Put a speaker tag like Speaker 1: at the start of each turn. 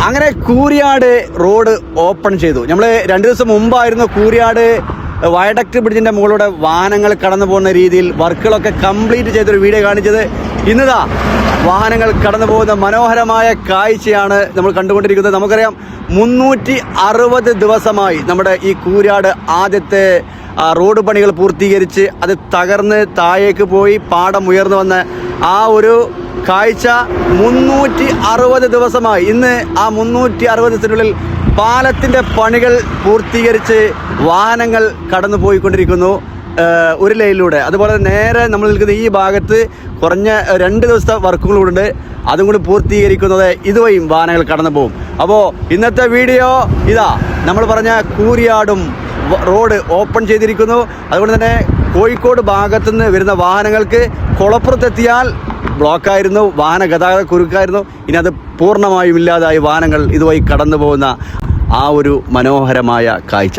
Speaker 1: അങ്ങനെ Kooriyad road open ചെയ്തു. നമ്മൾ 2 ദിവസം മുമ്പായിരുന്നു കൂരിയാട് വയഡക്ട് ബ്രിഡ്ജിൻ്റെ മുകളിലൂടെ വാഹനങ്ങൾ കടന്നു പോകുന്ന രീതിയിൽ വർക്കുകളൊക്കെ കംപ്ലീറ്റ് ചെയ്തൊരു വീഡിയോ കാണിച്ചത്. ഇന്നിതാ വാഹനങ്ങൾ കടന്നു പോകുന്ന മനോഹരമായ കാഴ്ചയാണ് നമ്മൾ കണ്ടുകൊണ്ടിരിക്കുന്നത്. നമുക്കറിയാം 360 ദിവസമായി നമ്മുടെ ഈ കൂരിയാട് ആദ്യത്തെ റോഡ് പണികൾ പൂർത്തീകരിച്ച് അത് തകർന്ന് താഴേക്ക് പോയി പാടം ഉയർന്നു വന്ന ആ ഒരു കാഴ്ച 360 ദിവസമായി. ഇന്ന് ആ 360 ദിവസത്തിനുള്ളിൽ പാലത്തിൻ്റെ പണികൾ പൂർത്തീകരിച്ച് വാഹനങ്ങൾ കടന്നു പോയിക്കൊണ്ടിരിക്കുന്നു ഒരു ലൈനിലൂടെ. അതുപോലെ നേരെ നമ്മൾ നിൽക്കുന്ന ഈ ഭാഗത്ത് കുറഞ്ഞ 2 ദിവസത്തെ വർക്കുകളുണ്ട്. അതും കൂടി പൂർത്തീകരിക്കുന്നത് ഇതുവഴിയും വാഹനങ്ങൾ കടന്നു പോകും. അപ്പോൾ ഇന്നത്തെ വീഡിയോ ഇതാ നമ്മൾ പറഞ്ഞ കൂരിയാടും റോഡ് ഓപ്പൺ ചെയ്തിരിക്കുന്നു. അതുകൊണ്ട് തന്നെ കോഴിക്കോട് ഭാഗത്തുനിന്ന് വരുന്ന വാഹനങ്ങൾക്ക് കുളപ്പുറത്തെത്തിയാൽ ബ്ലോക്കായിരുന്നു, വാഹന ഗതാഗത കുരുക്കായിരുന്നു. ഇനി അത് പൂർണ്ണമായും ഇല്ലാതായി വാഹനങ്ങൾ ഇതുവഴി കടന്നു പോകുന്ന ആ ഒരു മനോഹരമായ കാഴ്ച.